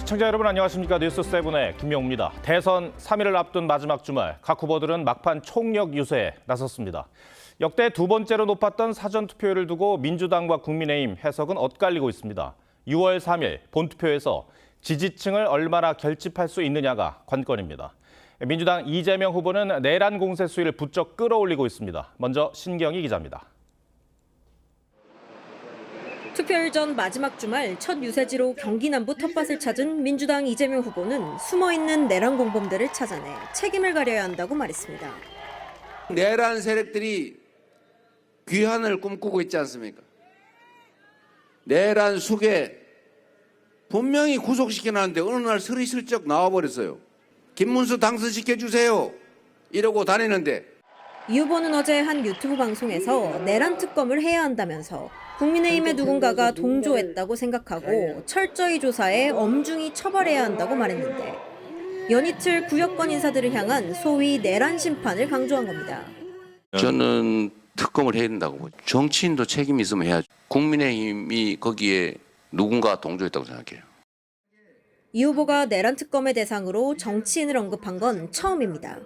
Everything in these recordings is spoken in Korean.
시청자 여러분 안녕하십니까. 뉴스7의 김명우입니다. 대선 3일을 앞둔 마지막 주말 각 후보들은 막판 총력 유세에 나섰습니다. 역대 두 번째로 높았던 사전투표율을 두고 민주당과 국민의힘 해석은 엇갈리고 있습니다. 6월 3일 본투표에서 지지층을 얼마나 결집할 수 있느냐가 관건입니다. 민주당 이재명 후보는 내란 공세 수위를 부쩍 끌어올리고 있습니다. 먼저 신경희 기자입니다. 투표일 전 마지막 주말 첫 유세지로 경기 남부 텃밭을 찾은 민주당 이재명 후보는 숨어있는 내란 공범들을 찾아내 책임을 가려야 한다고 말했습니다. 내란 세력들이 귀환을 꿈꾸고 있지 않습니까? 내란 속에 분명히 구속시켜놨는데 어느 날 스리슬쩍 나와버렸어요. 김문수 당선시켜주세요. 이러고 다니는데. 이 후보는 어제 한 유튜브 방송에서 내란 특검을 해야 한다면서 국민의힘의 누군가가 동조했다고 생각하고 철저히 조사해 엄중히 처벌해야 한다고 말했는데 연이틀 구여권 인사들을 향한 소위 내란 심판을 강조한 겁니다. 저는 특검을 해야 된다고 보죠. 정치인도 책임이 있으면 해야죠. 국민의힘이 거기에 누군가 동조했다고 생각해요. 이 후보가 내란 특검의 대상으로 정치인을 언급한 건 처음입니다.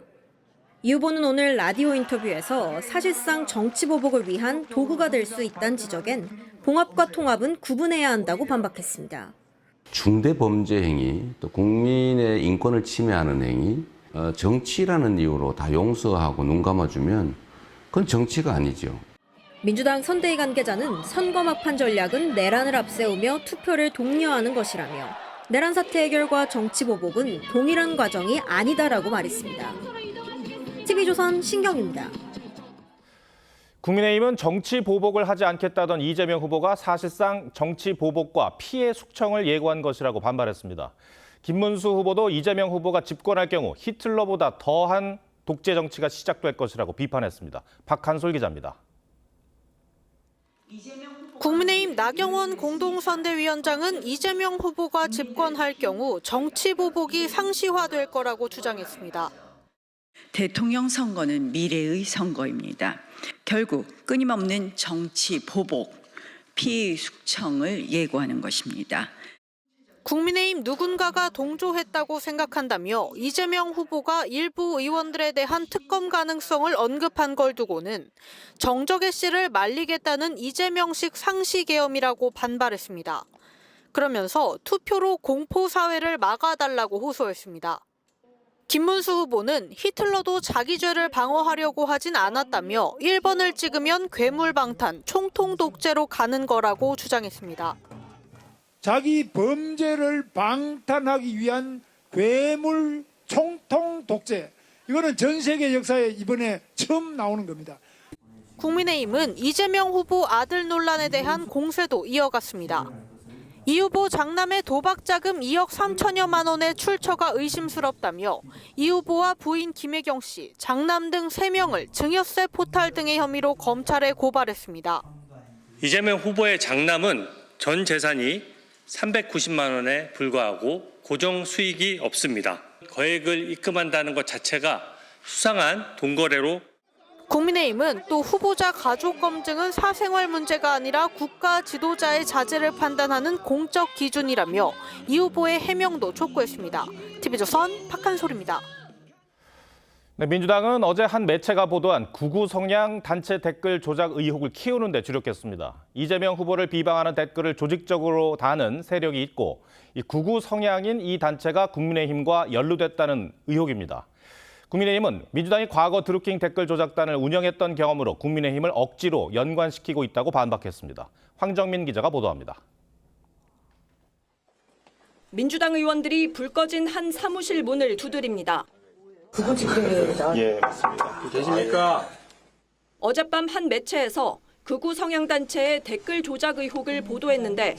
이 후보는 오늘 라디오 인터뷰에서 사실상 정치 보복을 위한 도구가 될 수 있다는 지적엔 봉합과 통합은 구분해야 한다고 반박했습니다. 중대 범죄 행위, 또 국민의 인권을 침해하는 행위, 정치라는 이유로 다 용서하고 눈 감아주면 그건 정치가 아니죠. 민주당 선대위 관계자는 선거 막판 전략은 내란을 앞세우며 투표를 독려하는 것이라며 내란 사태 해결과 정치 보복은 동일한 과정이 아니다라고 말했습니다. TV조선 신경입니다. 국민의힘은 정치 보복을 하지 않겠다던 이재명 후보가 사실상 정치 보복과 피해 숙청을 예고한 것이라고 반발했습니다. 김문수 후보도 이재명 후보가 집권할 경우 히틀러보다 더한 독재 정치가 시작될 것이라고 비판했습니다. 박한솔 기자입니다. 국민의힘 나경원 공동선대위원장은 이재명 후보가 집권할 경우 정치 보복이 상시화될 거라고 주장했습니다. 대통령 선거는 미래의 선거입니다. 결국 끊임없는 정치 보복, 피해 숙청을 예고하는 것입니다. 국민의힘 누군가가 동조했다고 생각한다며 이재명 후보가 일부 의원들에 대한 특검 가능성을 언급한 걸 두고는 정적의 씨를 말리겠다는 이재명식 상시계엄이라고 반발했습니다. 그러면서 투표로 공포사회를 막아달라고 호소했습니다. 김문수 후보는 히틀러도 자기 죄를 방어하려고 하진 않았다며 1번을 찍으면 괴물방탄, 총통 독재로 가는 거라고 주장했습니다. 자기 범죄를 방탄하기 위한 괴물 총통 독재. 이거는 전 세계 역사에 이번에 처음 나오는 겁니다. 국민의힘은 이재명 후보 아들 논란에 대한 공세도 이어갔습니다. 이 후보 장남의 도박 자금 2억 3천여만 원의 출처가 의심스럽다며 이 후보와 부인 김혜경 씨, 장남 등 3명을 증여세 포탈 등의 혐의로 검찰에 고발했습니다. 이재명 후보의 장남은 전 재산이 390만 원에 불과하고 고정 수익이 없습니다. 거액을 입금한다는 것 자체가 수상한 돈거래로 국민의힘은 또 후보자 가족 검증은 사생활 문제가 아니라 국가 지도자의 자질을 판단하는 공적 기준이라며 이 후보의 해명도 촉구했습니다. TV조선 박한솔입니다. 네, 민주당은 어제 한 매체가 보도한 극우 성향 단체 댓글 조작 의혹을 키우는 데 주력했습니다. 이재명 후보를 비방하는 댓글을 조직적으로 다는 세력이 있고 이 극우 성향인 이 단체가 국민의힘과 연루됐다는 의혹입니다. 국민의힘은 민주당이 과거 드루킹 댓글 조작단을 운영했던 경험으로 국민의힘을 억지로 연관시키고 있다고 반박했습니다. 황정민 기자가 보도합니다. 민주당 의원들이 불 꺼진 한 사무실 문을 두드립니다. 극우 집회입니다. 예, 맞습니다. 계십니까? 어젯밤 한 매체에서 극우 성향단체의 댓글 조작 의혹을 보도했는데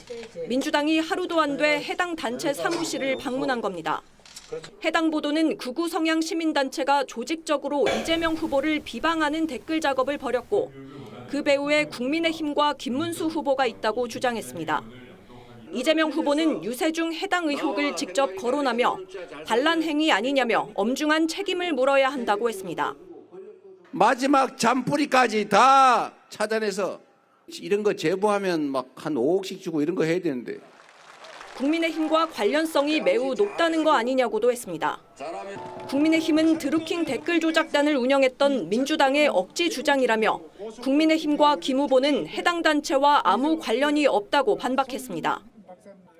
민주당이 하루도 안 돼 해당 단체 사무실을 방문한 겁니다. 해당 보도는 극우 성향 시민단체가 조직적으로 이재명 후보를 비방하는 댓글 작업을 벌였고 그 배후에 국민의힘과 김문수 후보가 있다고 주장했습니다. 이재명 후보는 유세 중 해당 의혹을 직접 거론하며 반란 행위 아니냐며 엄중한 책임을 물어야 한다고 했습니다. 마지막 잔뿌리까지 다 찾아내서 이런 거 제보하면 막 한 5억씩 주고 이런 거 해야 되는데 국민의힘과 관련성이 매우 높다는 거 아니냐고도 했습니다. 국민의힘은 드루킹 댓글 조작단을 운영했던 민주당의 억지 주장이라며 국민의힘과 김 후보는 해당 단체와 아무 관련이 없다고 반박했습니다.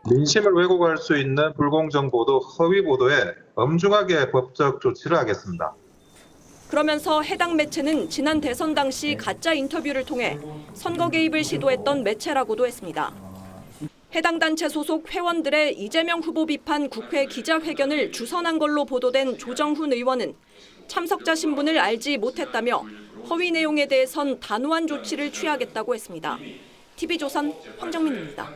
민심을 왜곡할 수 있는 불공정 보도, 허위 보도에 엄중하게 법적 조치를 하겠습니다. 그러면서 해당 매체는 지난 대선 당시 가짜 인터뷰를 통해 선거 개입을 시도했던 매체라고도 했습니다. 해당 단체 소속 회원들의 이재명 후보 비판 국회 기자회견을 주선한 걸로 보도된 조정훈 의원은 참석자 신분을 알지 못했다며 허위 내용에 대해선 단호한 조치를 취하겠다고 했습니다. TV조선 황정민입니다.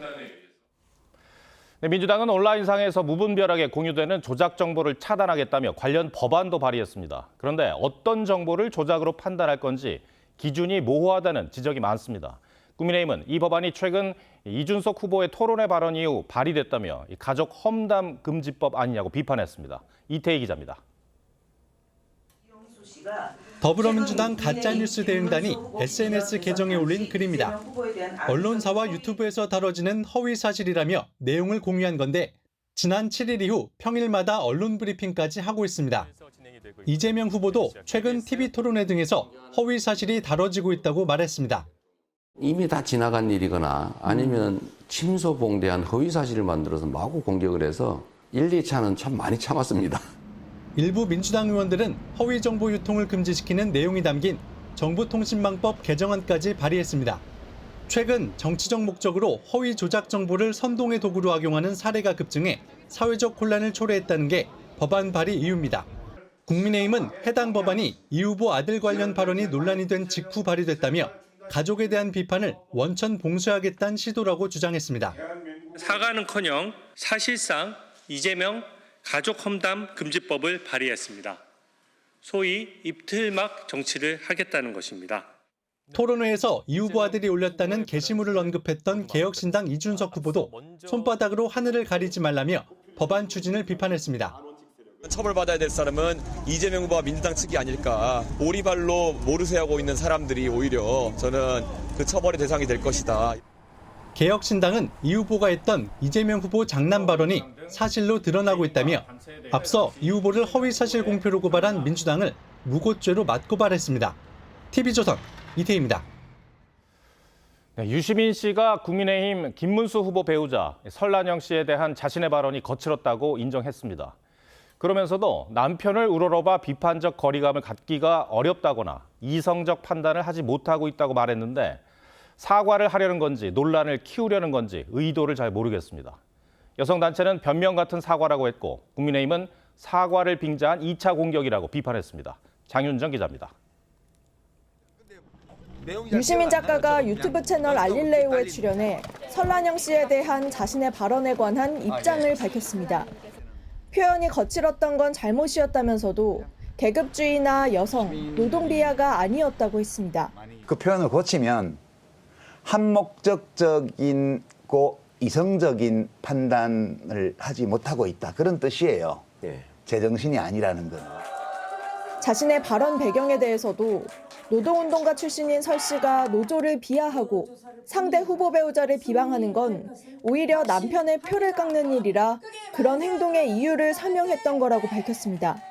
네, 민주당은 온라인상에서 무분별하게 공유되는 조작 정보를 차단하겠다며 관련 법안도 발의했습니다. 그런데 어떤 정보를 조작으로 판단할 건지 기준이 모호하다는 지적이 많습니다. 국민의힘은 이 법안이 최근 이준석 후보의 토론회 발언 이후 발의됐다며 가족 험담 금지법 아니냐고 비판했습니다. 이태희 기자입니다. 더불어민주당 가짜뉴스 대응단이 SNS 계정에 올린 글입니다. 언론사와 유튜브에서 다뤄지는 허위 사실이라며 내용을 공유한 건데 지난 7일 이후 평일마다 언론 브리핑까지 하고 있습니다. 이재명 후보도 최근 TV 토론회 등에서 허위 사실이 다뤄지고 있다고 말했습니다. 이미 다 지나간 일이거나 아니면 침소봉대한 허위 사실을 만들어서 마구 공격을 해서 1, 2차는 참 많이 참았습니다. 일부 민주당 의원들은 허위 정보 유통을 금지시키는 내용이 담긴 정보통신망법 개정안까지 발의했습니다. 최근 정치적 목적으로 허위 조작 정보를 선동의 도구로 악용하는 사례가 급증해 사회적 혼란을 초래했다는 게 법안 발의 이유입니다. 국민의힘은 해당 법안이 이 후보 아들 관련 발언이 논란이 된 직후 발의됐다며 가족에 대한 비판을 원천 봉쇄하겠다는 시도라고 주장했습니다. 사과는커녕 사실상 이재명 가족 험담 금지법을 발의했습니다. 소위 입틀막 정치를 하겠다는 것입니다. 토론회에서 이 후보 아들이 올렸다는 게시물을 언급했던 개혁신당 이준석 후보도 손바닥으로 하늘을 가리지 말라며 법안 추진을 비판했습니다. 처벌받아야 될 사람은 이재명 후보와 민주당 측이 아닐까. 오리발로 모르쇠하고 있는 사람들이 오히려 저는 그 처벌의 대상이 될 것이다. 개혁신당은 이 후보가 했던 이재명 후보 장남 발언이 사실로 드러나고 있다며 앞서 이 후보를 허위사실 공표로 고발한 민주당을 무고죄로 맞고발했습니다. TV조선 이태희입니다. 네, 유시민 씨가 국민의힘 김문수 후보 배우자 설란영 씨에 대한 자신의 발언이 거칠었다고 인정했습니다. 그러면서도 남편을 우러러봐 비판적 거리감을 갖기가 어렵다거나 이성적 판단을 하지 못하고 있다고 말했는데 사과를 하려는 건지 논란을 키우려는 건지 의도를 잘 모르겠습니다. 여성단체는 변명 같은 사과라고 했고 국민의힘은 사과를 빙자한 2차 공격이라고 비판했습니다. 장윤정 기자입니다. 유시민 작가가 유튜브 채널 알릴레오에 출연해 설란영 씨에 대한 자신의 발언에 관한 입장을 밝혔습니다. 표현이 거칠었던 건 잘못이었다면서도 계급주의나 여성, 노동 비하가 아니었다고 했습니다. 그 표현을 고치면 한목적적인 이성적인 판단을 하지 못하고 있다. 그런 뜻이에요. 제정신이 아니라는 건. 자신의 발언 배경에 대해서도 노동운동가 출신인 설 씨가 노조를 비하하고 상대 후보 배우자를 비방하는 건 오히려 남편의 표를 깎는 일이라 그런 행동의 이유를 설명했던 거라고 밝혔습니다.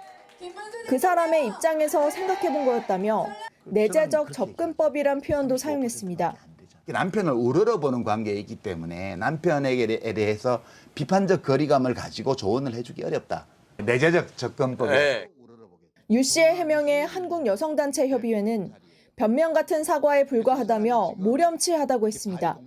그 사람의 입장에서 생각해본 거였다며 내재적 접근법이란 표현도 사용했습니다. 남편을 우러러보는 관계에 있기 때문에 남편에게 대해서 비판적 거리감을 가지고 조언을 해주기 어렵다. 내재적 접근법. 유 씨의 해명에 한국여성단체협의회는 변명 같은 사과에 불과하다며 모렴치하다고 했습니다.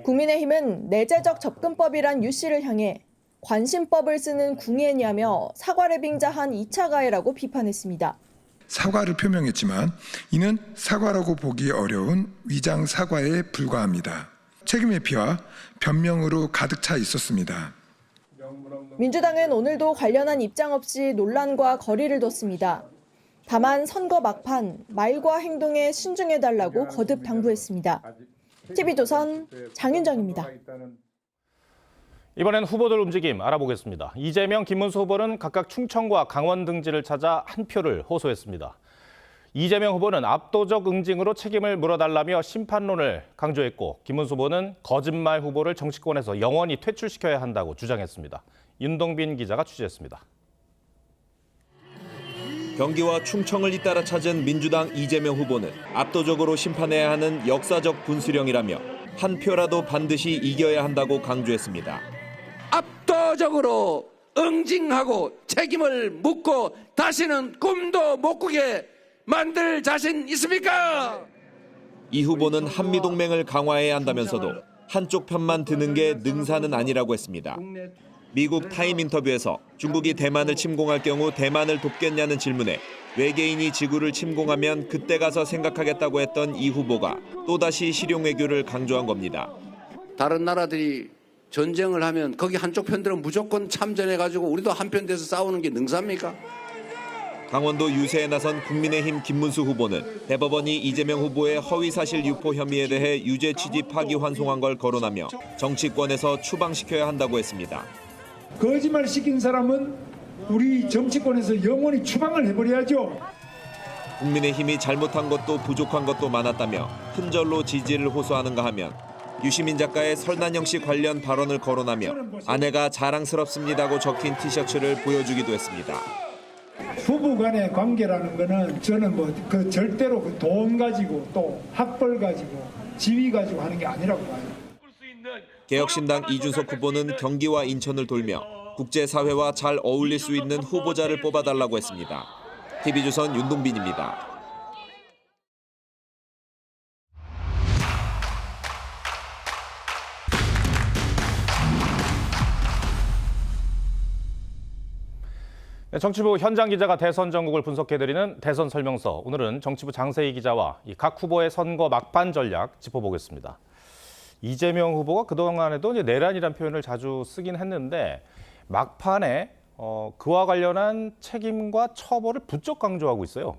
국민의힘은 내재적 접근법이란 유 씨를 향해 관심법을 쓰는 궁예냐며 사과를 빙자한 2차 가해라고 비판했습니다. 사과를 표명했지만 이는 사과라고 보기 어려운 위장 사과에 불과합니다. 책임 회피와 변명으로 가득 차 있었습니다. 민주당은 오늘도 관련한 입장 없이 논란과 거리를 뒀습니다. 다만 선거 막판 말과 행동에 신중해달라고 거듭 당부했습니다. TV조선 장윤정입니다. 이번엔 후보들 움직임 알아보겠습니다. 이재명, 김문수 후보는 각각 충청과 강원 등지를 찾아 한 표를 호소했습니다. 이재명 후보는 압도적 응징으로 책임을 물어달라며 심판론을 강조했고 김문수 후보는 거짓말 후보를 정치권에서 영원히 퇴출시켜야 한다고 주장했습니다. 윤동빈 기자가 취재했습니다. 경기와 충청을 잇따라 찾은 민주당 이재명 후보는 압도적으로 심판해야 하는 역사적 분수령이라며 한 표라도 반드시 이겨야 한다고 강조했습니다. 압도적으로 응징하고 책임을 묻고 다시는 꿈도 못 꾸게 만들 자신 있습니까? 이 후보는 한미동맹을 강화해야 한다면서도 한쪽 편만 드는 게 능사는 아니라고 했습니다. 미국 타임 인터뷰에서 중국이 대만을 침공할 경우 대만을 돕겠냐는 질문에 외계인이 지구를 침공하면 그때 가서 생각하겠다고 했던 이 후보가 또다시 실용 외교를 강조한 겁니다. 다른 나라들이 전쟁을 하면 거기 한쪽 편들은 무조건 참전해가지고 우리도 한편 돼서 싸우는 게 능사입니까? 강원도 유세에 나선 국민의힘 김문수 후보는 대법원이 이재명 후보의 허위사실 유포 혐의에 대해 유죄 취지 파기환송한 걸 거론하며 정치권에서 추방시켜야 한다고 했습니다. 거짓말 시킨 사람은 우리 정치권에서 영원히 추방을 해버려야죠. 국민의힘이 잘못한 것도 부족한 것도 많았다며 큰절로 지지를 호소하는가 하면 유시민 작가의 설난영 씨 관련 발언을 거론하며 아내가 자랑스럽습니다고 적힌 티셔츠를 보여주기도 했습니다. 부부 간의 관계라는 거는 저는 그 절대로 그 돈 가지고 또 학벌 가지고 지위 가지고 하는 게 아니라고 봐요. 개혁신당 이준석 후보는 경기와 인천을 돌며 국제사회와 잘 어울릴 수 있는 후보자를 뽑아달라고 했습니다. TV조선 윤동빈입니다. 네, 정치부 현장 기자가 대선 전국을 분석해드리는 대선 설명서. 오늘은 정치부 장세희 기자와 각 후보의 선거 막판 전략 짚어보겠습니다. 이재명 후보가 그동안에도 이제 내란이라는 표현을 자주 쓰긴 했는데 막판에 그와 관련한 책임과 처벌을 부쩍 강조하고 있어요.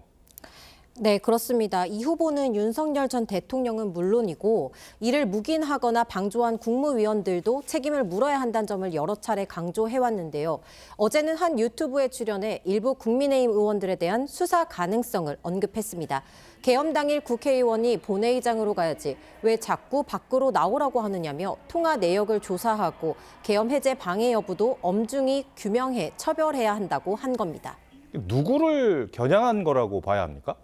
네, 그렇습니다. 이 후보는 윤석열 전 대통령은 물론이고 이를 묵인하거나 방조한 국무위원들도 책임을 물어야 한다는 점을 여러 차례 강조해왔는데요. 어제는 한 유튜브에 출연해 일부 국민의힘 의원들에 대한 수사 가능성을 언급했습니다. 계엄 당일 국회의원이 본회의장으로 가야지 왜 자꾸 밖으로 나오라고 하느냐며 통화 내역을 조사하고 계엄 해제 방해 여부도 엄중히 규명해 처벌해야 한다고 한 겁니다. 누구를 겨냥한 거라고 봐야 합니까?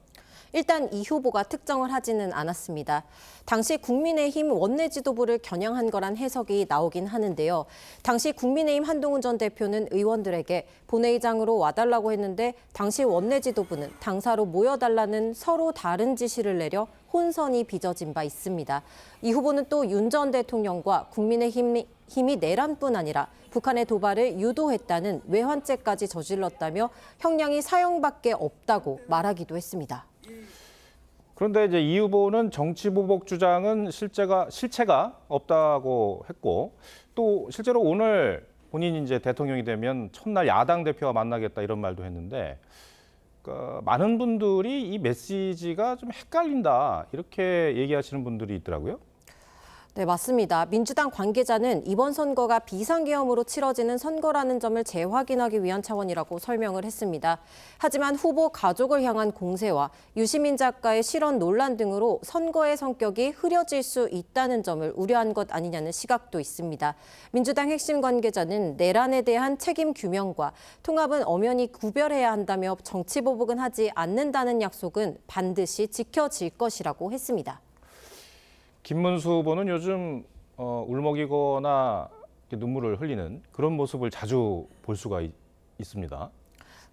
일단 이 후보가 특정을 하지는 않았습니다. 당시 국민의힘 원내 지도부를 겨냥한 거란 해석이 나오긴 하는데요. 당시 국민의힘 한동훈 전 대표는 의원들에게 본회의장으로 와달라고 했는데 당시 원내 지도부는 당사로 모여달라는 서로 다른 지시를 내려 혼선이 빚어진 바 있습니다. 이 후보는 또 윤 전 대통령과 국민의힘이 내란뿐 아니라 북한의 도발을 유도했다는 외환죄까지 저질렀다며 형량이 사형밖에 없다고 말하기도 했습니다. 그런데 이제 이 후보는 정치보복 주장은 실체가 없다고 했고 또 실제로 오늘 본인이 이제 대통령이 되면 첫날 야당 대표와 만나겠다 이런 말도 했는데 많은 분들이 이 메시지가 좀 헷갈린다 이렇게 얘기하시는 분들이 있더라고요. 네, 맞습니다. 민주당 관계자는 이번 선거가 비상계엄으로 치러지는 선거라는 점을 재확인하기 위한 차원이라고 설명을 했습니다. 하지만 후보 가족을 향한 공세와 유시민 작가의 실언 논란 등으로 선거의 성격이 흐려질 수 있다는 점을 우려한 것 아니냐는 시각도 있습니다. 민주당 핵심 관계자는 내란에 대한 책임 규명과 통합은 엄연히 구별해야 한다며 정치보복은 하지 않는다는 약속은 반드시 지켜질 것이라고 했습니다. 김문수 후보는 요즘 울먹이거나 눈물을 흘리는 그런 모습을 자주 볼 수가 있습니다.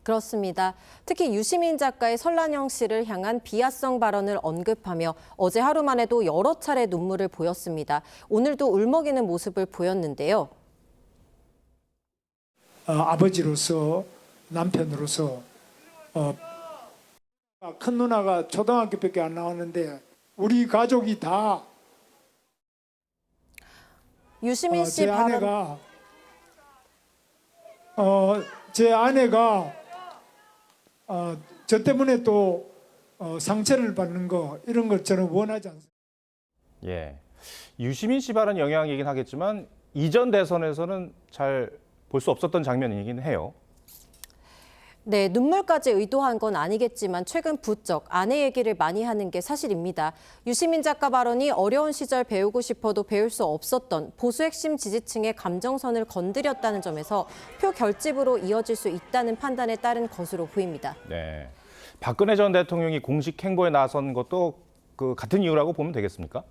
그렇습니다. 특히 유시민 작가의 설난영 씨를 향한 비하성 발언을 언급하며 어제 하루만 해도 여러 차례 눈물을 보였습니다. 오늘도 울먹이는 모습을 보였는데요. 아버지로서 남편으로서 큰 누나가 초등학교밖에 안 나왔는데 우리 가족이 다 유시민 씨 제 아내가 저 때문에 또 상처를 받는 거 이런 걸 저는 원하지 않습니다. 예, 유시민 씨 발언 영향이긴 하겠지만 이전 대선에서는 잘 볼 수 없었던 장면이긴 해요. 네, 눈물까지 의도한 건 아니겠지만 최근 부쩍 아내 얘기를 많이 하는 게 사실입니다. 유시민 작가 발언이 어려운 시절 배우고 싶어도 배울 수 없었던 보수 핵심 지지층의 감정선을 건드렸다는 점에서 표 결집으로 이어질 수 있다는 판단에 따른 것으로 보입니다. 네, 박근혜 전 대통령이 공식 행보에 나선 것도 같은 이유라고 보면 되겠습니까?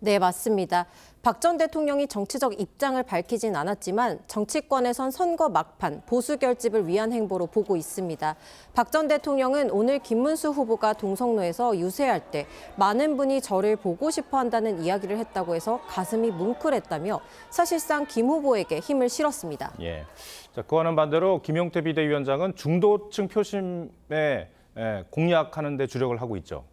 네, 맞습니다. 박 전 대통령이 정치적 입장을 밝히진 않았지만 정치권에선 선거 막판, 보수 결집을 위한 행보로 보고 있습니다. 박 전 대통령은 오늘 김문수 후보가 동성로에서 유세할 때 많은 분이 저를 보고 싶어 한다는 이야기를 했다고 해서 가슴이 뭉클했다며 사실상 김 후보에게 힘을 실었습니다. 예. 자, 그와는 반대로 김용태 비대위원장은 중도층 표심에 공략하는 데 주력을 하고 있죠.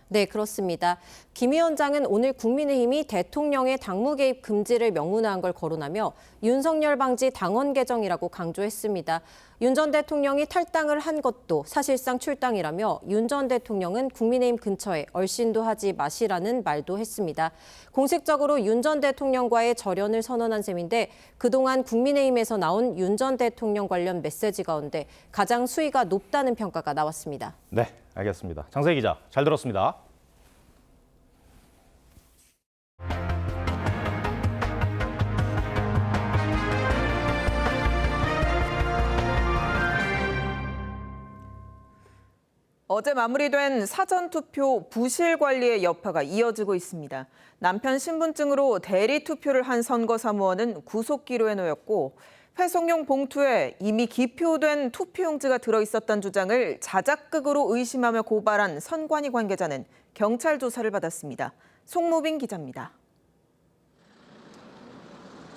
네, 그렇습니다. 김 위원장은 오늘 국민의힘이 대통령의 당무 개입 금지를 명문화한 걸 거론하며 윤석열 방지 당원 개정이라고 강조했습니다. 윤 전 대통령이 탈당을 한 것도 사실상 출당이라며 윤 전 대통령은 국민의힘 근처에 얼씬도 하지 마시라는 말도 했습니다. 공식적으로 윤 전 대통령과의 절연을 선언한 셈인데 그동안 국민의힘에서 나온 윤 전 대통령 관련 메시지 가운데 가장 수위가 높다는 평가가 나왔습니다. 네, 알겠습니다. 장세희 기자, 잘 들었습니다. 어제 마무리된 사전투표 부실 관리의 여파가 이어지고 있습니다. 남편 신분증으로 대리 투표를 한 선거사무원은 구속기로에 놓였고 회송용 봉투에 이미 기표된 투표용지가 들어있었다는 주장을 자작극으로 의심하며 고발한 선관위 관계자는 경찰 조사를 받았습니다. 송무빈 기자입니다.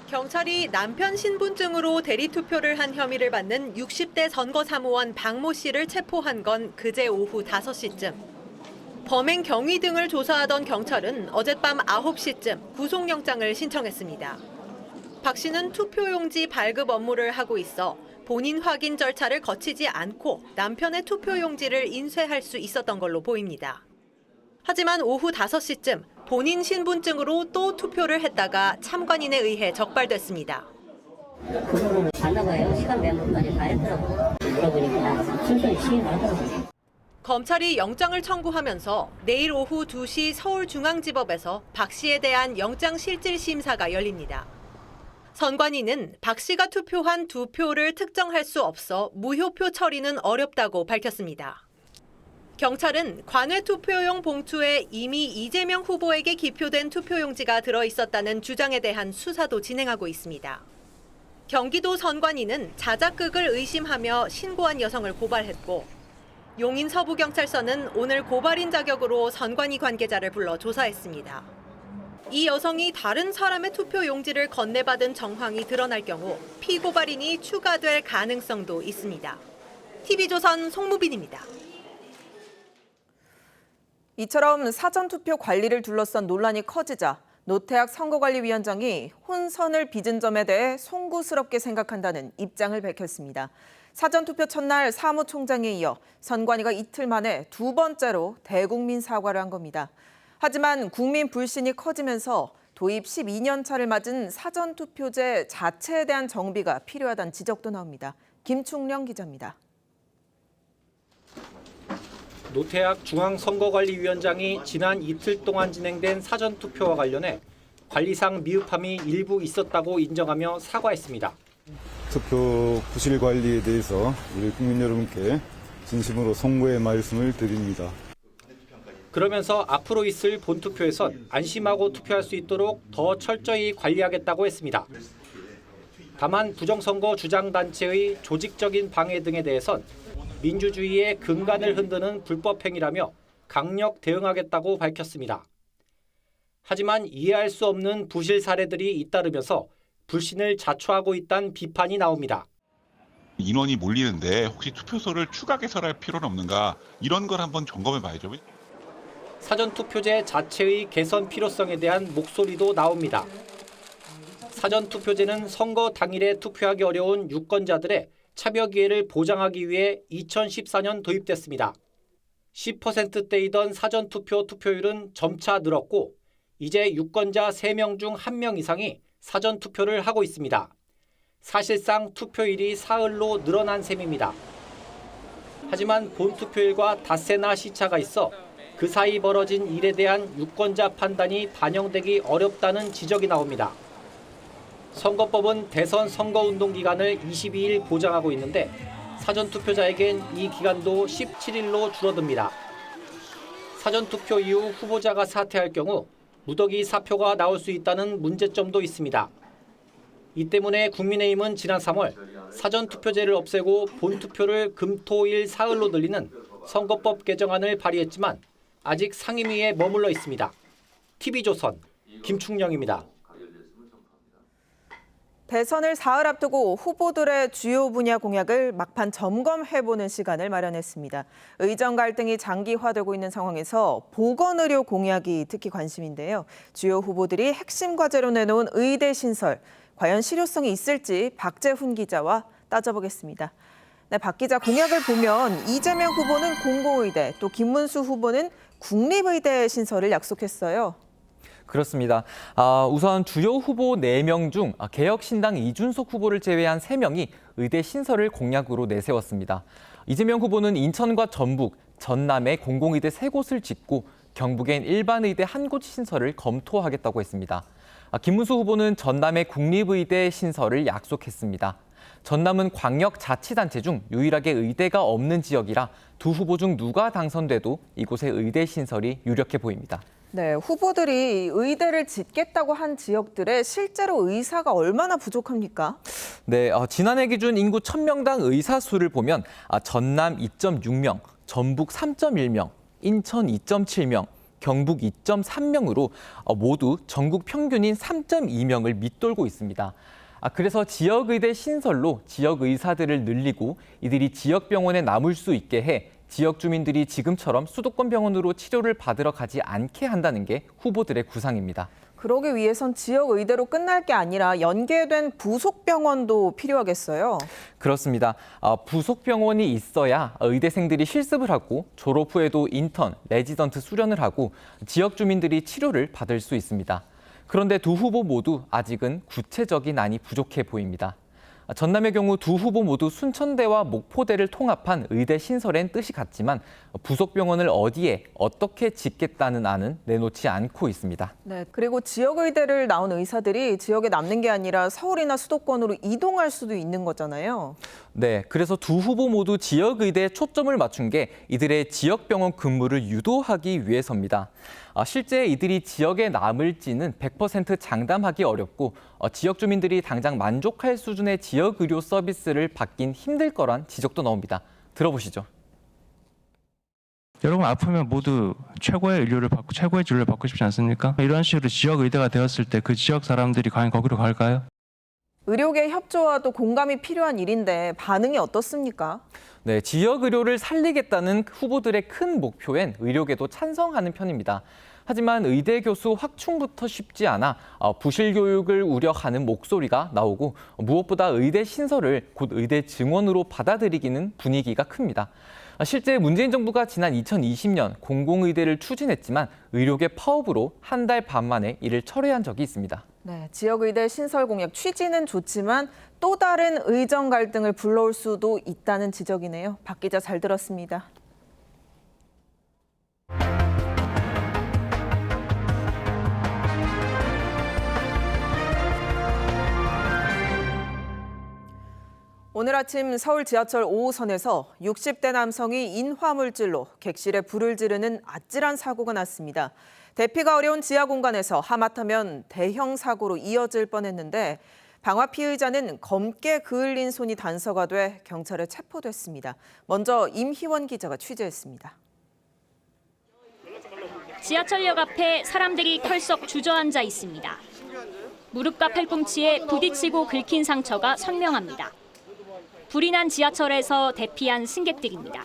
경찰이 남편 신분증으로 대리투표를 한 혐의를 받는 60대 선거사무원 박모 씨를 체포한 건 그제 오후 5시쯤. 범행 경위 등을 조사하던 경찰은 어젯밤 9시쯤 구속영장을 신청했습니다. 박 씨는 투표용지 발급 업무를 하고 있어 본인 확인 절차를 거치지 않고 남편의 투표용지를 인쇄할 수 있었던 걸로 보입니다. 하지만 오후 5시쯤 본인 신분증으로 또 투표를 했다가 참관인에 의해 적발됐습니다. 그거는 받나봐요. 시간 메모까지 다 했더라고요. 물어보니까 순전히 시인하더라고요. 검찰이 영장을 청구하면서 내일 오후 2시 서울중앙지법에서 박 씨에 대한 영장실질심사가 열립니다. 선관위는 박 씨가 투표한 2표를 특정할 수 없어 무효표 처리는 어렵다고 밝혔습니다. 경찰은 관외 투표용 봉투에 이미 이재명 후보에게 기표된 투표용지가 들어있었다는 주장에 대한 수사도 진행하고 있습니다. 경기도 선관위는 자작극을 의심하며 신고한 여성을 고발했고 용인 서부경찰서는 오늘 고발인 자격으로 선관위 관계자를 불러 조사했습니다. 이 여성이 다른 사람의 투표용지를 건네받은 정황이 드러날 경우 피고발인이 추가될 가능성도 있습니다. TV조선 송무빈입니다. 이처럼 사전투표 관리를 둘러싼 논란이 커지자 노태학 선거관리위원장이 혼선을 빚은 점에 대해 송구스럽게 생각한다는 입장을 밝혔습니다. 사전투표 첫날 사무총장에 이어 선관위가 이틀 만에 2번째로 대국민 사과를 한 겁니다. 하지만 국민 불신이 커지면서 도입 12년 차를 맞은 사전투표제 자체에 대한 정비가 필요하다는 지적도 나옵니다. 김충령 기자입니다. 노태학 중앙선거관리위원장이 지난 이틀 동안 진행된 사전투표와 관련해 관리상 미흡함이 일부 있었다고 인정하며 사과했습니다. 투표 부실 관리에 대해서 우리 국민 여러분께 진심으로 송구의 말씀을 드립니다. 그러면서 앞으로 있을 본투표에선 안심하고 투표할 수 있도록 더 철저히 관리하겠다고 했습니다. 다만 부정선거 주장단체의 조직적인 방해 등에 대해선 민주주의의 근간을 흔드는 불법 행위라며 강력 대응하겠다고 밝혔습니다. 하지만 이해할 수 없는 부실 사례들이 잇따르면서 불신을 자초하고 있다는 비판이 나옵니다. 인원이 몰리는데 혹시 투표소를 추가 개설할 필요는 없는가, 이런 걸 한번 점검해 봐야죠. 사전투표제 자체의 개선 필요성에 대한 목소리도 나옵니다. 사전투표제는 선거 당일에 투표하기 어려운 유권자들의 참여 기회를 보장하기 위해 2014년 도입됐습니다. 10%대이던 사전투표 투표율은 점차 늘었고 이제 유권자 3명 중 1명 이상이 사전투표를 하고 있습니다. 사실상 투표율이 사흘로 늘어난 셈입니다. 하지만 본투표일과 닷새나 시차가 있어 그 사이 벌어진 일에 대한 유권자 판단이 반영되기 어렵다는 지적이 나옵니다. 선거법은 대선 선거운동 기간을 22일 보장하고 있는데 사전투표자에겐 이 기간도 17일로 줄어듭니다. 사전투표 이후 후보자가 사퇴할 경우 무더기 사표가 나올 수 있다는 문제점도 있습니다. 이 때문에 국민의힘은 지난 3월 사전투표제를 없애고 본투표를 금, 토, 일, 사흘로 늘리는 선거법 개정안을 발의했지만 아직 상임위에 머물러 있습니다. TV조선 김충영입니다. 대선을 사흘 앞두고 후보들의 주요 분야 공약을 막판 점검해보는 시간을 마련했습니다. 의정 갈등이 장기화되고 있는 상황에서 보건의료 공약이 특히 관심인데요. 주요 후보들이 핵심 과제로 내놓은 의대 신설, 과연 실효성이 있을지 박재훈 기자와 따져보겠습니다. 네, 박 기자, 공약을 보면 이재명 후보는 공공의대, 또 김문수 후보는 국립의대 신설을 약속했어요. 그렇습니다. 우선 주요 후보 4명 중 개혁신당 이준석 후보를 제외한 3명이 의대 신설을 공약으로 내세웠습니다. 이재명 후보는 인천과 전북, 전남에 공공의대 3곳을 짓고 경북엔 일반의대 1곳 신설을 검토하겠다고 했습니다. 김문수 후보는 전남의 국립의대 신설을 약속했습니다. 전남은 광역자치단체 중 유일하게 의대가 없는 지역이라 두 후보 중 누가 당선돼도 이곳의 의대 신설이 유력해 보입니다. 네, 후보들이 의대를 짓겠다고 한 지역들의 실제로 의사가 얼마나 부족합니까? 네, 지난해 기준 인구 1000명당 의사 수를 보면 전남 2.6명, 전북 3.1명, 인천 2.7명, 경북 2.3명으로 모두 전국 평균인 3.2명을 밑돌고 있습니다. 그래서 지역의대 신설로 지역 의사들을 늘리고 이들이 지역병원에 남을 수 있게 해 지역 주민들이 지금처럼 수도권 병원으로 치료를 받으러 가지 않게 한다는 게 후보들의 구상입니다. 그러기 위해선 지역 의대로 끝날 게 아니라 연계된 부속 병원도 필요하겠어요. 그렇습니다. 부속 병원이 있어야 의대생들이 실습을 하고 졸업 후에도 인턴, 레지던트 수련을 하고 지역 주민들이 치료를 받을 수 있습니다. 그런데 두 후보 모두 아직은 구체적인 안이 부족해 보입니다. 전남의 경우 두 후보 모두 순천대와 목포대를 통합한 의대 신설엔 뜻이 같지만 부속 병원을 어디에 어떻게 짓겠다는 안은 내놓지 않고 있습니다. 네, 그리고 지역 의대를 나온 의사들이 지역에 남는 게 아니라 서울이나 수도권으로 이동할 수도 있는 거잖아요. 네, 그래서 두 후보 모두 지역 의대에 초점을 맞춘 게 이들의 지역 병원 근무를 유도하기 위해서입니다. 실제 이들이 지역에 남을지는 100% 장담하기 어렵고 지역 주민들이 당장 만족할 수준의 지역 의료 서비스를 받긴 힘들 거란 지적도 나옵니다. 들어보시죠. 여러분 아프면 모두 최고의 의료를 받고 최고의 진료를 받고 싶지 않습니까? 이런 식으로 지역 의대가 되었을 때 그 지역 사람들이 과연 거기로 갈까요? 의료계 협조와 또 공감이 필요한 일인데 반응이 어떻습니까? 네, 지역 의료를 살리겠다는 후보들의 큰 목표엔 의료계도 찬성하는 편입니다. 하지만 의대 교수 확충부터 쉽지 않아 부실 교육을 우려하는 목소리가 나오고 무엇보다 의대 신설을 곧 의대 증원으로 받아들이기는 분위기가 큽니다. 실제 문재인 정부가 지난 2020년 공공의대를 추진했지만 의료계 파업으로 한 달 반 만에 이를 철회한 적이 있습니다. 네, 지역의대 신설 공약 취지는 좋지만 또 다른 의정 갈등을 불러올 수도 있다는 지적이네요. 박 기자 잘 들었습니다. 오늘 아침 서울 지하철 5호선에서 60대 남성이 인화물질로 객실에 불을 지르는 아찔한 사고가 났습니다. 대피가 어려운 지하 공간에서 하마터면 대형 사고로 이어질 뻔했는데 방화 피의자는 검게 그을린 손이 단서가 돼 경찰에 체포됐습니다. 먼저 임희원 기자가 취재했습니다. 지하철역 앞에 사람들이 털썩 주저앉아 있습니다. 무릎과 팔꿈치에 부딪히고 긁힌 상처가 선명합니다. 불이 난 지하철에서 대피한 승객들입니다.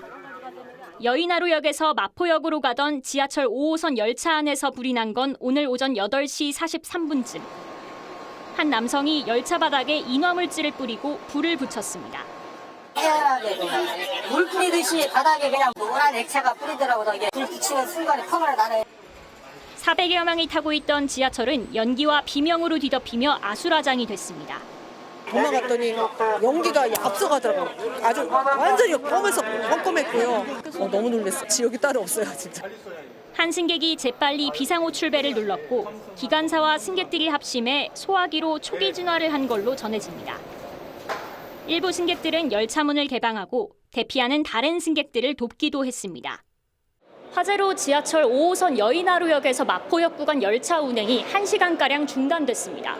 여의나루역에서 마포역으로 가던 지하철 5호선 열차 안에서 불이 난 건 오늘 오전 8시 43분쯤. 한 남성이 열차 바닥에 인화물질을 뿌리고 불을 붙였습니다. 물 뿌리듯이 바닥에 그냥 노란 액체가 뿌리더라고요. 이게 불 붙이는 순간에 펑을 나네. 400여 명이 타고 있던 지하철은 연기와 비명으로 뒤덮이며 아수라장이 됐습니다. 도망갔더니 연기가 앞서가더라고요. 아주 완전히 검에서 껌껌했고요. 너무 놀랐어요. 지옥이 따로 없어요, 진짜. 한 승객이 재빨리 비상호 출배를 눌렀고 기관사와 승객들이 합심해 소화기로 초기 진화를 한 걸로 전해집니다. 일부 승객들은 열차 문을 개방하고 대피하는 다른 승객들을 돕기도 했습니다. 화재로 지하철 5호선 여의나루역에서 마포역 구간 열차 운행이 1시간가량 중단됐습니다.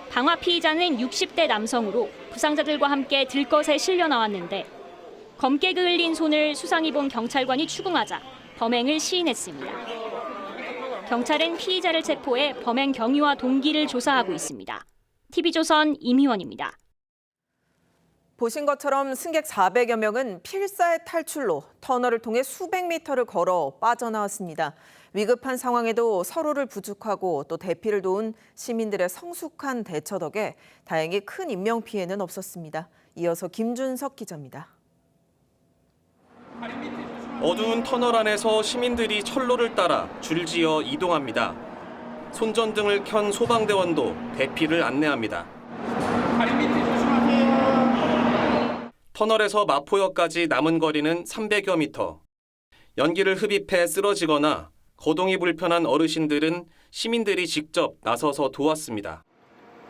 방화 피의자는 60대 남성으로 부상자들과 함께 들것에 실려 나왔는데 검게 그을린 손을 수상히 본 경찰관이 추궁하자 범행을 시인했습니다. 경찰은 피의자를 체포해 범행 경위와 동기를 조사하고 있습니다. TV조선 임희원입니다. 보신 것처럼 승객 400여 명은 필사의 탈출로 터널을 통해 수백 미터를 걸어 빠져나왔습니다. 위급한 상황에도 서로를 부축하고 또 대피를 도운 시민들의 성숙한 대처 덕에 다행히 큰 인명피해는 없었습니다. 이어서 김준석 기자입니다. 어두운 터널 안에서 시민들이 철로를 따라 줄지어 이동합니다. 손전등을 켠 소방대원도 대피를 안내합니다. 터널에서 마포역까지 남은 거리는 300여 미터. 연기를 흡입해 쓰러지거나 거동이 불편한 어르신들은 시민들이 직접 나서서 도왔습니다.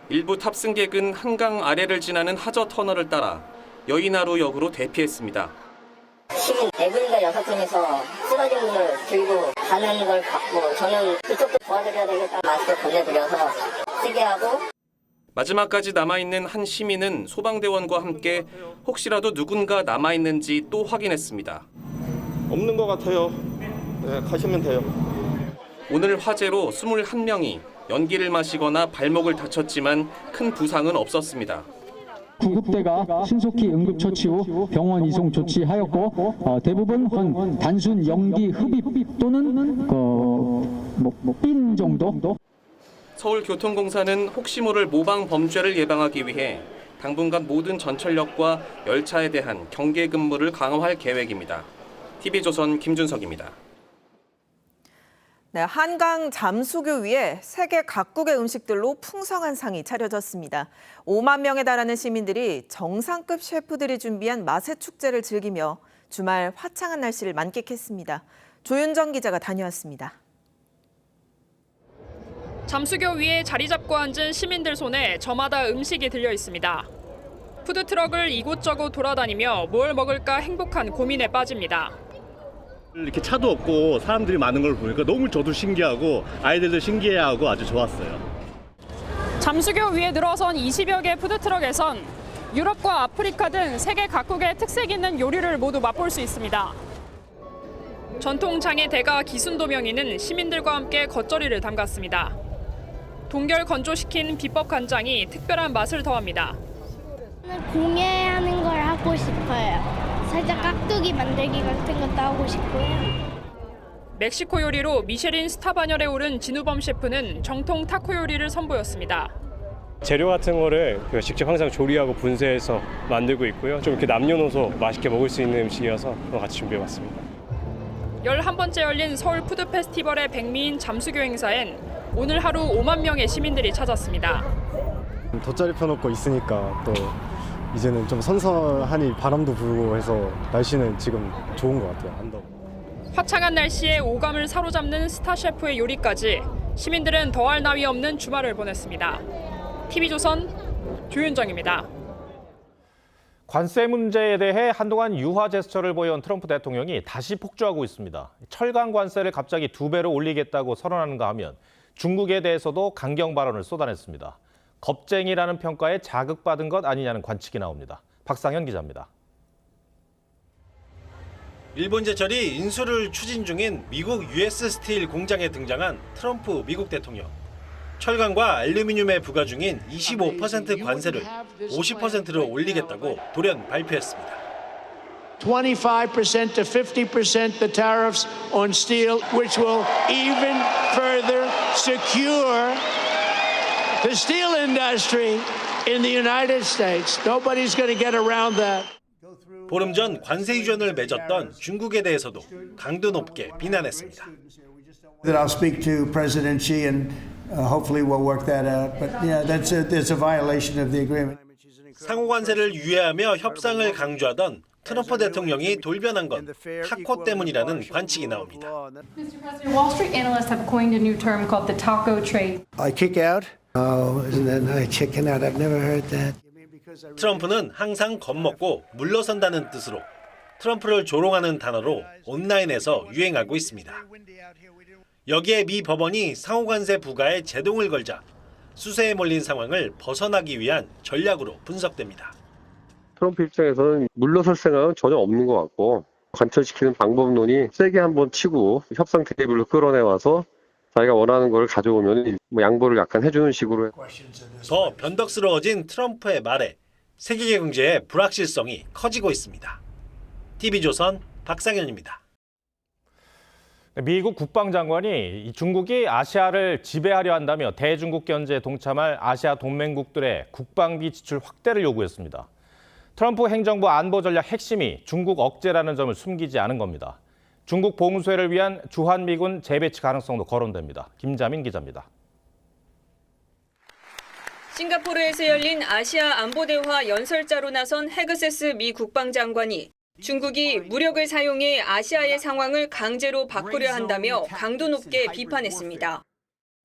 일부 탑승객은 한강 아래를 지나는 하저 터널을 따라 여의나루역으로 대피했습니다. 시민 4분인가 6분이서 쓰러진 분을 들고 가는 걸 봤고 저는 그쪽도 도와드려야 되겠다 마스크 건네드려서 쓰게 하고 마지막까지 남아있는 한 시민은 소방대원과 함께 혹시라도 누군가 남아있는지 또 확인했습니다. 없는 것 같아요. 네, 가시면 돼요. 오늘 화재로 21명이 연기를 마시거나 발목을 다쳤지만 큰 부상은 없었습니다. 구급대가 신속히 응급처치 후 병원 이송 조치하였고 대부분 단순 연기 흡입 또는 삔 정도. 서울교통공사는 혹시 모를 모방 범죄를 예방하기 위해 당분간 모든 전철역과 열차에 대한 경계 근무를 강화할 계획입니다. TV조선 김준석입니다. 네, 한강 잠수교 위에 세계 각국의 음식들로 풍성한 상이 차려졌습니다. 5만 명에 달하는 시민들이 정상급 셰프들이 준비한 맛의 축제를 즐기며 주말 화창한 날씨를 만끽했습니다. 조윤정 기자가 다녀왔습니다. 잠수교 위에 자리 잡고 앉은 시민들 손에 저마다 음식이 들려 있습니다. 푸드트럭을 이곳저곳 돌아다니며 뭘 먹을까 행복한 고민에 빠집니다. 이렇게 차도 없고 사람들이 많은 걸 보니까 너무 저도 신기하고 아이들도 신기해하고 아주 좋았어요. 잠수교 위에 늘어선 20여 개 푸드트럭에선 유럽과 아프리카 등 세계 각국의 특색 있는 요리를 모두 맛볼 수 있습니다. 전통 장의 대가 기순도명이는 시민들과 함께 겉절이를 담갔습니다. 동결 건조시킨 비법 간장이 특별한 맛을 더합니다. 공예하는 걸 하고 싶어요. 살짝 깍두기 만들기 같은 것도 하고 싶고요. 멕시코 요리로 미쉐린 스타 반열에 오른 진우범 셰프는 정통 타코 요리를 선보였습니다. 재료 같은 거를 직접 항상 조리하고 분쇄해서 만들고 있고요. 좀 이렇게 남녀노소 맛있게 먹을 수 있는 음식이어서 같이 준비해봤습니다. 11번째 열린 서울 푸드 페스티벌의 백미인 잠수교 행사엔 오늘 하루 5만 명의 시민들이 찾았습니다. 돗자리 펴놓고 있으니까 또 이제는 좀 선선하니 바람도 불고 해서 날씨는 지금 좋은 것 같아요. 안 더워. 화창한 날씨에 오감을 사로잡는 스타 셰프의 요리까지 시민들은 더할 나위 없는 주말을 보냈습니다. TV조선 조윤정입니다. 관세 문제에 대해 한동안 유화 제스처를 보여온 트럼프 대통령이 다시 폭주하고 있습니다. 철강 관세를 갑자기 2배로 올리겠다고 선언하는가 하면 중국에 대해서도 강경 발언을 쏟아냈습니다. 겁쟁이라는 평가에 자극받은 것 아니냐는 관측이 나옵니다. 박상현 기자입니다. 일본 제철이 인수를 추진 중인 미국 US 스틸 공장에 등장한 트럼프 미국 대통령. 철강과 알루미늄에 부과 중인 25% 관세를 50%로 올리겠다고 돌연 발표했습니다. 25% to 50% the tariffs on steel, which will even further secure the steel industry in the United States. Nobody's going to get around that. 보름 전 관세 유전을 맺었던 중국에 대해서도 강도 높게 비난했습니다. That I'll speak to President Xi and Hopefully we'll work that out. But yeah, that's a violation of the agreement. 상호 관세를 유예하며 협상을 강조하던 트럼프 대통령이 돌변한 건 타코 때문이라는 관측이 나옵니다. Mr. President, Wall Street analysts have coined a new term called the taco trade. I kick out? Oh, isn't that nice? Chicken out. I've never heard that. 트럼프는 항상 겁먹고 물러선다는 뜻으로 트럼프를 조롱하는 단어로 온라인에서 유행하고 있습니다. 여기에 미 법원이 상호관세 부과에 제동을 걸자 수세에 몰린 상황을 벗어나기 위한 전략으로 분석됩니다. 트럼프 입장에서는 물러설 생각은 전혀 없는 것 같고 관철시키는 방법론이 세게 한번 치고 협상 테이블로 끌어내와서 자기가 원하는 걸 가져오면 양보를 약간 해주는 식으로. 더 변덕스러워진 트럼프의 말에 세계 경제의 불확실성이 커지고 있습니다. TV조선 박상현입니다. 미국 국방장관이 중국이 아시아를 지배하려 한다며 대중국 견제에 동참할 아시아 동맹국들의 국방비 지출 확대를 요구했습니다. 트럼프 행정부 안보 전략 핵심이 중국 억제라는 점을 숨기지 않은 겁니다. 중국 봉쇄를 위한 주한미군 재배치 가능성도 거론됩니다. 김자민 기자입니다. 싱가포르에서 열린 아시아 안보대화 연설자로 나선 헤그세스 미 국방장관이 중국이 무력을 사용해 아시아의 상황을 강제로 바꾸려 한다며 강도 높게 비판했습니다.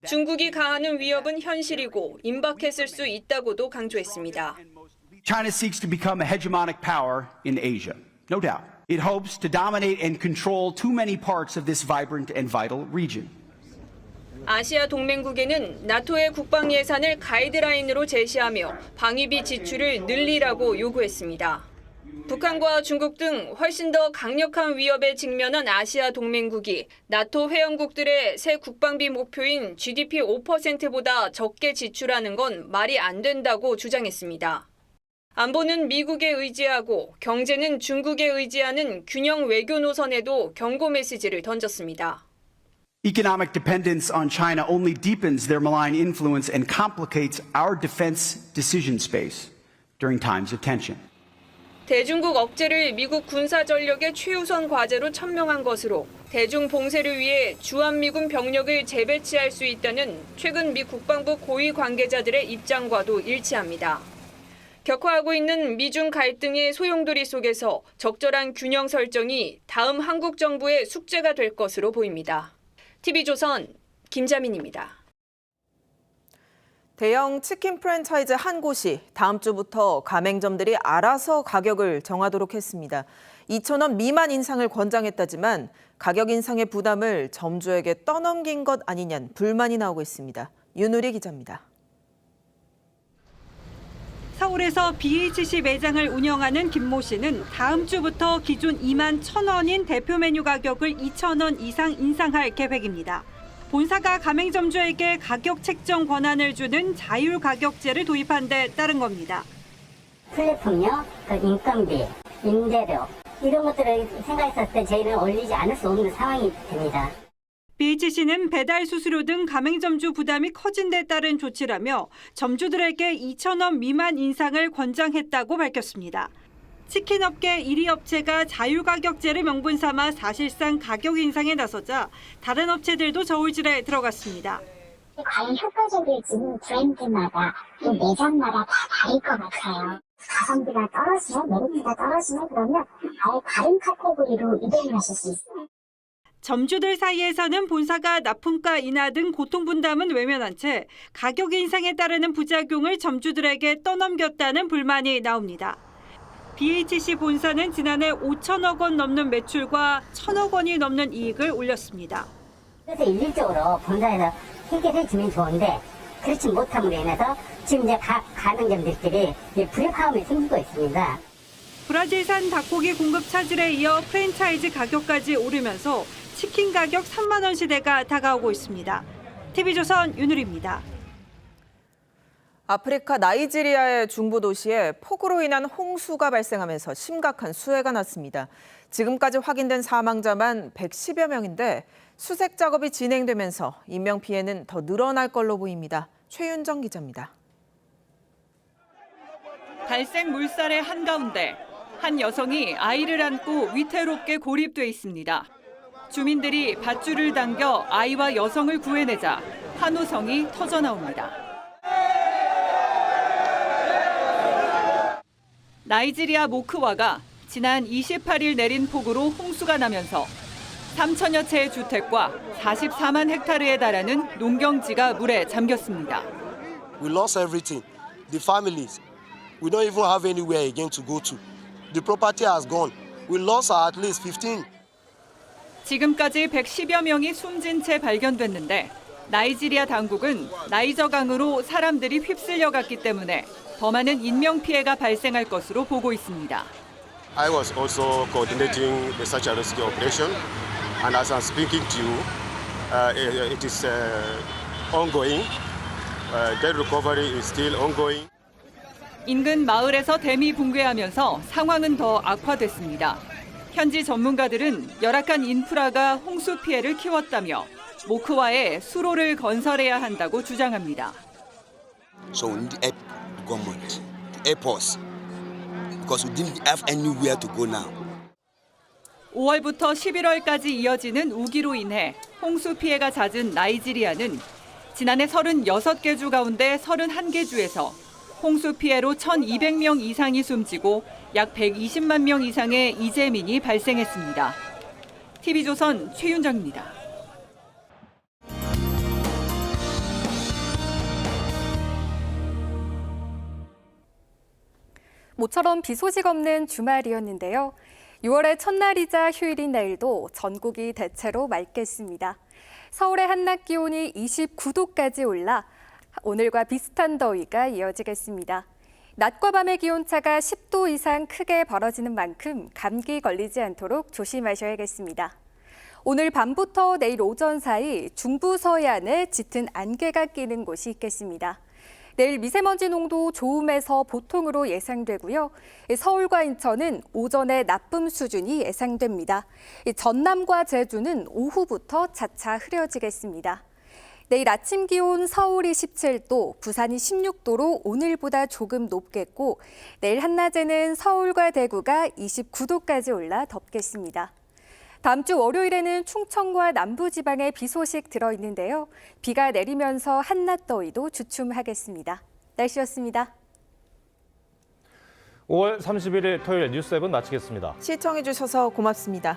중국이 가하는 위협은 현실이고 임박했을 수 있다고도 강조했습니다. China seeks to become a hegemonic power in Asia, no doubt. It hopes to dominate and control too many parts of this vibrant and vital region. 아시아 동맹국에는 나토의 국방 예산을 가이드라인으로 제시하며 방위비 지출을 늘리라고 요구했습니다. 북한과 중국 등 훨씬 더 강력한 위협에 직면한 아시아 동맹국이 나토 회원국들의 새 국방비 목표인 GDP 5%보다 적게 지출하는 건 말이 안 된다고 주장했습니다. 안보는 미국에 의지하고 경제는 중국에 의지하는 균형 외교 노선에도 경고 메시지를 던졌습니다. Economic dependence on China only deepens their malign influence and complicates our defense decision space during times of tension. 대중국 억제를 미국 군사 전력의 최우선 과제로 천명한 것으로 대중 봉쇄를 위해 주한미군 병력을 재배치할 수 있다는 최근 미 국방부 고위 관계자들의 입장과도 일치합니다. 격화하고 있는 미중 갈등의 소용돌이 속에서 적절한 균형 설정이 다음 한국 정부의 숙제가 될 것으로 보입니다. TV조선 김자민입니다. 대형 치킨 프랜차이즈 한 곳이 다음 주부터 가맹점들이 알아서 가격을 정하도록 했습니다. 2,000원 미만 인상을 권장했다지만 가격 인상의 부담을 점주에게 떠넘긴 것 아니냐는 불만이 나오고 있습니다. 윤우리 기자입니다. 서울에서 BHC 매장을 운영하는 김모 씨는 다음 주부터 기존 21,000원인 대표 메뉴 가격을 2,000원 이상 인상할 계획입니다. 본사가 가맹점주에게 가격 책정 권한을 주는 자율 가격제를 도입한 데 따른 겁니다. 플랫폼요, 인건비, 임대료 이런 것들을 생각했을 때 저희는 올리지 않을 수 없는 상황이 됩니다. BHC는 배달 수수료 등 가맹점주 부담이 커진 데 따른 조치라며 점주들에게 2,000원 미만 인상을 권장했다고 밝혔습니다. 치킨업계 1위 업체가 자율가격제를 명분 삼아 사실상 가격 인상에 나서자 다른 업체들도 저울질에 들어갔습니다. 과연 효과적일지는 브랜드마다 또 매장마다 다 다를 것 같아요. 가성비가 떨어지면, 메리트가 떨어지면 그러면 아예 다른 카테고리로 이동을 하실 수 있어요. 점주들 사이에서는 본사가 납품가 인하 등 고통분담은 외면한 채 가격 인상에 따르는 부작용을 점주들에게 떠넘겼다는 불만이 나옵니다. BHC 본사는 지난해 5천억 원 넘는 매출과 1,000억 원이 넘는 이익을 올렸습니다. 그래서 일률적으로 본사에서 혜택을 주면 좋은데 그렇지 못함으로 인해서 지금 이제 각 가맹점들끼리 불협화음이 생기고 있습니다. 브라질산 닭고기 공급 차질에 이어 프랜차이즈 가격까지 오르면서 치킨 가격 3만 원 시대가 다가오고 있습니다. TV조선 윤우리입니다. 아프리카 나이지리아의 중부 도시에 폭우로 인한 홍수가 발생하면서 심각한 수해가 났습니다. 지금까지 확인된 사망자만 110여 명인데 수색 작업이 진행되면서 인명피해는 더 늘어날 걸로 보입니다. 최윤정 기자입니다. 갈색 물살의 한가운데 한 여성이 아이를 안고 위태롭게 고립돼 있습니다. 주민들이 밧줄을 당겨 아이와 여성을 구해내자 환호성이 터져나옵니다. 나이지리아 모크와가 지난 28일 내린 폭우로 홍수가 나면서 3천여 채의 주택과 44만 헥타르에 달하는 농경지가 물에 잠겼습니다. We lost everything. The families. We don't even have anywhere again to go to. The property has gone. We lost at least 15. 지금까지 110여 명이 숨진 채 발견됐는데 나이지리아 당국은 나이저강으로 사람들이 휩쓸려 갔기 때문에 더 많은 인명 피해가 발생할 것으로 보고 있습니다. I was also coordinating the search and rescue operation, and as I'm speaking to you, it is ongoing. Dead recovery is still ongoing. 인근 마을에서 댐이 붕괴하면서 상황은 더 악화됐습니다. 현지 전문가들은 열악한 인프라가 홍수 피해를 키웠다며 모크와에 수로를 건설해야 한다고 주장합니다. So we need help government to help us because we didn't have anywhere to go now. 5월부터 11월까지 이어지는 우기로 인해 홍수 피해가 잦은 나이지리아는 지난해 36개 주 가운데 31개 주에서 홍수 피해로 1,200명 이상이 숨지고 약 120만 명 이상의 이재민이 발생했습니다. TV조선 최윤정입니다. 모처럼 비 소식 없는 주말이었는데요. 6월의 첫날이자 휴일인 내일도 전국이 대체로 맑겠습니다. 서울의 한낮 기온이 29도까지 올라 오늘과 비슷한 더위가 이어지겠습니다. 낮과 밤의 기온차가 10도 이상 크게 벌어지는 만큼 감기 걸리지 않도록 조심하셔야겠습니다. 오늘 밤부터 내일 오전 사이 중부 서해안에 짙은 안개가 끼는 곳이 있겠습니다. 내일 미세먼지 농도 좋음에서 보통으로 예상되고요. 서울과 인천은 오전에 나쁨 수준이 예상됩니다. 전남과 제주는 오후부터 차차 흐려지겠습니다. 내일 아침 기온 서울이 17도, 부산이 16도로 오늘보다 조금 높겠고 내일 한낮에는 서울과 대구가 29도까지 올라 덥겠습니다. 다음 주 월요일에는 충청과 남부지방에 비 소식 들어있는데요. 비가 내리면서 한낮 더위도 주춤하겠습니다. 날씨였습니다. 5월 31일 토요일 뉴스 7 마치겠습니다. 시청해주셔서 고맙습니다.